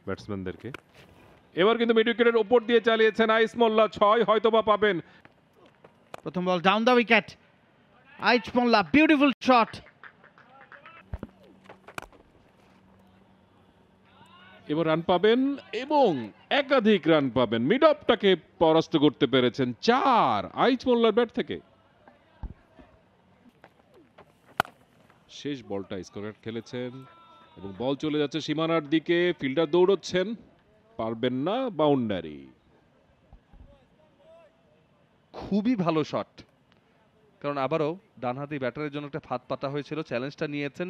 ব্যাটসম্যানদেরকে। এবার কিন্তু মিড উইকেটের উপর দিয়ে চালিয়েছেন আইচ মোল্লা, 6 হয়তোবা পাবেন। প্রথম ball down the wicket, Aich Molla beautiful shot. এবার রান পাবেন এবং একাধিক রান পাবেন। মিড অফটাকে পরাস্ত করতে পেরেছেন 4 আইচ মোল্লার ব্যাট থেকে। শেষ বলটা স্কোয়ার খেলেছেন এবং বল চলে যাচ্ছে সীমানার দিকে, ফিল্ডার দৌড়চ্ছেন, পারবেন না, বাউন্ডারি। খুবই ভালো শট, কারণ আবারও ডানহাতি ব্যাটারের জন্য একটা ফাঁদ পাতা হয়েছিল। চ্যালেঞ্জটা নিয়েছেন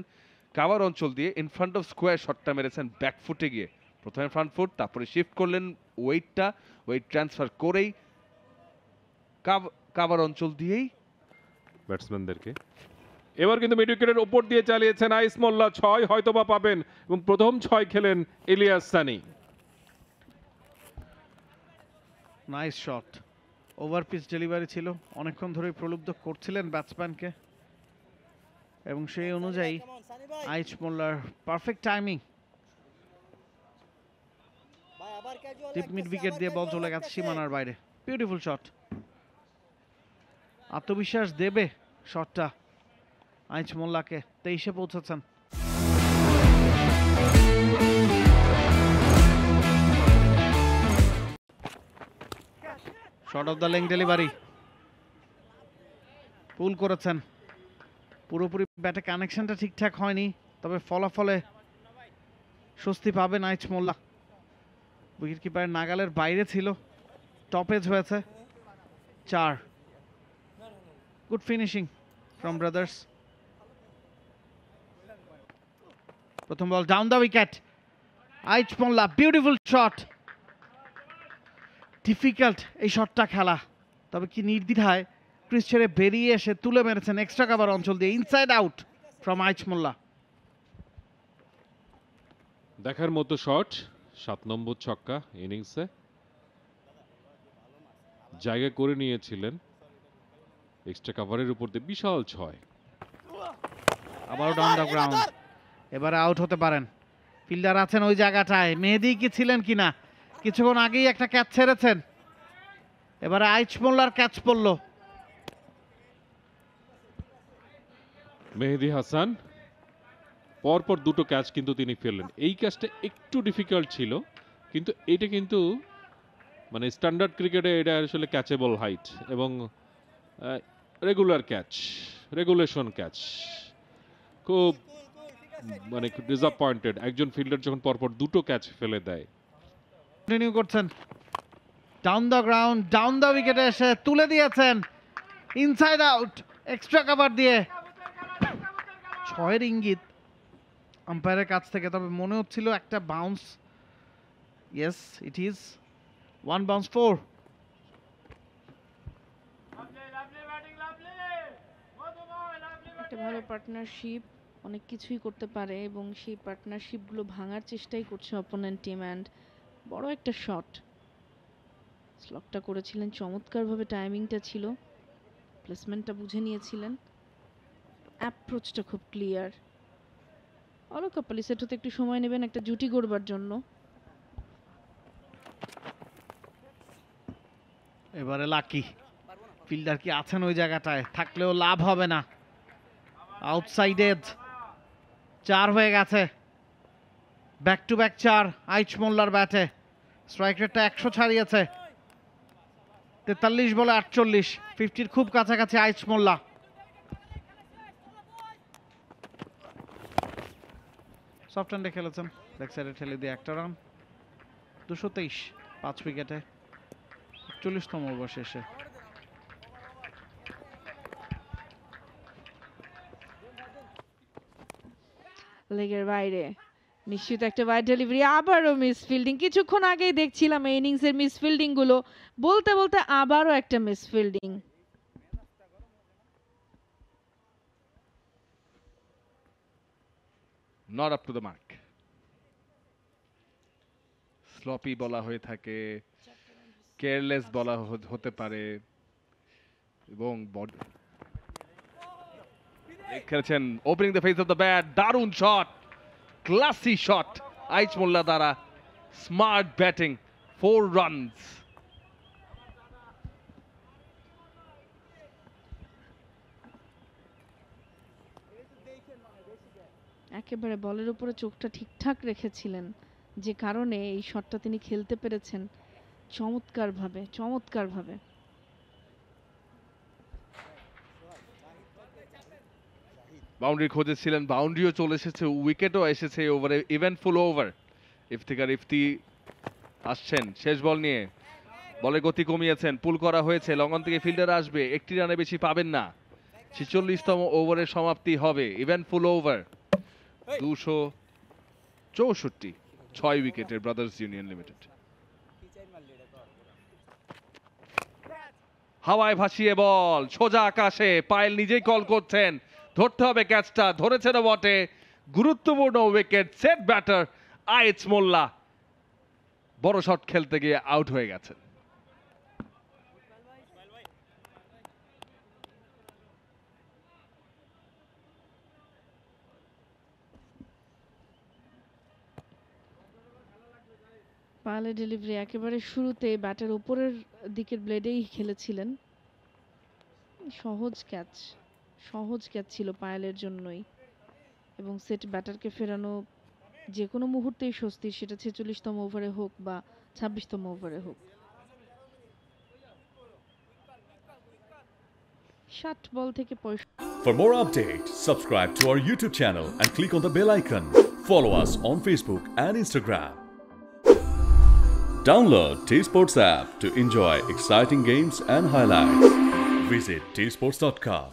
কাভার অঞ্চল দিয়ে, ইন ফ্রন্ট অফ স্কোয়ার শটটা মেরেছেন ব্যাকফুটে গিয়ে। প্রথমে ফ্রন্ট ফুট, তারপরে শিফট করলেন ওয়েট ট্রান্সফার করেই কাভার অঞ্চল দিয়েই ব্যাটসম্যানদেরকে। এবার কিন্তু মিড উইকেটের উপর দিয়ে চালিয়েছেন আইচ মোল্লা, 6 হয়তোবা পাবেন এবং প্রথম 6 খেলেন Elias Sunny. Nice shot, over pitch delivery ছিল, অনেকক্ষণ ধরেই প্রলুব্ধ করছিলেন ব্যাটসম্যানকে এবং সেই অনুযায়ী আইচ মোল্লার perfect timing. Deep mid wicket দিয়ে বল চলে গেছে সীমানার বাইরে। বিউটিফুল শট, আত্মবিশ্বাস দেবে শটটা আইচ মোল্লাকে। 23-এ পৌঁছেছেন। Short of the leg delivery, pull করেছেন। পুরোপুরি ব্যাটে কানেকশনটা ঠিকঠাক হয়নি, তবে ফলাফলে স্বস্তি পাবেন আইচ মোল্লা। উইকেট কিপারের নাগালের বাইরে ছিল, টপেজ হয়েছে 4। Good finishing from brothers. প্রথম ball down the wicket, Aich Molla beautiful shot. Difficult এই শটটা খেলা, তবে কি নির্দ্বিধায় ক্রিজ ছেড়ে বেরিয়ে এসে তুলে মেরেছেন এক্সট্রা কাভার অঞ্চল দিয়ে, ইনসাইড আউট ফ্রম আইচ মোল্লা। দেখার মতো শট, 7 নম্বর ছক্কা ইনিংসে জায়গা করে নিয়েছিলেন এক্সট্রা কাভারের উপর দিয়ে, বিশাল 6। আবারও ডাউন দ্য গ্রাউন্ড, এবারে আউট হতে পারেন। ফিল্ডার আছেন ওই জায়গাটায়, মেহেদি কি ছিলেন কিনা, কিছুক্ষণ আগেই একটা ক্যাচ ছেড়েছেন, এবারে আইচ মোল্লার ক্যাচ পড়ল। মেহেদি হাসান পরপর দুটো ক্যাচ কিন্তু তিনি ফেললেন। এই ক্যাচটা একটু ডিফিকাল্ট ছিল, কিন্তু এটা কিন্তু মানে স্ট্যান্ডার্ড ক্রিকেটে এটা আসলে ক্যাচেবল হাইট এবং রেগুলার ক্যাচ, রেগুলেশন ক্যাচ। খুব মানে ডিসঅ্যাপয়েন্টেড একজন ফিল্ডার যখন পরপর দুটো ক্যাচ ফেলে দেয়। কন্টিনিউ করছেন, down the ground, down the উইকেটে এসে তুলে দিয়েছেন ইনসাইড আউট এক্সট্রা কাভার দিয়ে। 6-এর ইঙ্গিত আম্পায়ারের কাছ থেকে, তবে মনে হচ্ছিল একটা bounce. Yes it is 1 bounce 4। একটা ভালো পার্টনারশিপ অনেক কিছুই করতে পারে এবং সেই পার্টনারশিপগুলো ভাঙার চেষ্টাই করছে অপোনেন্ট টিম। অ্যান্ড বড় একটা শট স্লকটা করেছিলেন চমৎকারভাবে, টাইমিংটা ছিল, প্লেসমেন্টটা বুঝে নিয়েছিলেন, অ্যাপ্রোচটা খুব ক্লিয়ার। অলক কাপালি সেট হতে একটু সময় নেবেন একটা জুটি গড়বার জন্য। এবারে লাকি ফিল্ডার কি আছেন ওই জায়গাটায়, থাকলেও লাভ হবে না। আউটসাইড এজ 4 হয়ে গেছে, ব্যাক টু ব্যাক 4 আইচ মোল্লার ব্যাটে। স্ট্রাইক রেটটা 100 ছাড়িয়েছে, 43 বলে 48, 50-র খুব কাছাকাছি আইচ মোল্লা। সফট হ্যান্ডে খেলেছেন, ব্যাক সাইডে ঠেলে দিয়ে একটা রান। 223 5 উইকেটে 41তম ওভার শেষে। লেগের বাইরে নিশ্চিত একটা ওয়াইড ডেলিভারি, আবারও মিস ফিল্ডিং। কিছুক্ষণ আগেই দেখছিলাম এই ইনিংসের মিস ফিল্ডিং গুলো, বলতে বলতে আবারও একটা miss fielding. Not up to the mark. Sloppy বলা হয়ে থাকে, কেয়ারলেস বলা হতে পারে, এবং খেলেছেন opening the face of the bat. দারুণ শট, ক্লাসি শট আইচ মোল্লা দ্বারা, Smart batting, 4 runs. একেবারে বলের উপরে চোখটা ঠিকঠাক রেখেছিলেন, যে কারণে এই শটটা তিনি খেলতে পেরেছেন চমৎকারভাবে। বাউন্ডারি খোঁজেছিলেন, বাউন্ডারিও চলে এসেছে, উইকেটও এসেছে ওভারে, ইভেন্টফুল ওভার। ইফতিকার ইফতি আসছেন শেষ বল নিয়ে, বলের গতি কমিয়েছেন, পুল করা হয়েছে, লঙ্গন থেকে ফিল্ডার আসবে, একটি রানে বেশি পাবেন না। 46তম ওভারের সমাপ্তি হবে, ইভেন্টফুল ওভার। 264, 6 উইকেটের ব্রাদার্স ইউনিয়ন লিমিটেড। হাওয়ায় ভাসিয়ে বল, সোজা আকাশে, পায়েল নিজেই কল করছেন, ধরতে হবে ক্যাচটা, ধরেছেন বটে, গুরুত্বপূর্ণ উইকেট। সেট ব্যাটার আইচ মোল্লা বড় শট খেলতে গিয়ে আউট হয়ে গেছেন। পায়েলের ডেলিভারি একেবারে শুরুতে ব্যাটের উপরের দিকের ব্লেডেই খেলেছিলেন। সহজ ক্যাচ ছিল পায়েলের জন্যই, এবং সেট ব্যাটারকে ফেরানো যে কোনো মুহূর্তেই স্বস্তি, সেটা 46তম ওভারে হোক বা 26তম ওভারে হোক। 60 বল থেকে 65। For more updates, subscribe to our YouTube channel and click on the bell icon. Follow us on Facebook and Instagram. Download T-Sports app to enjoy exciting games and highlights. Visit tsports.com.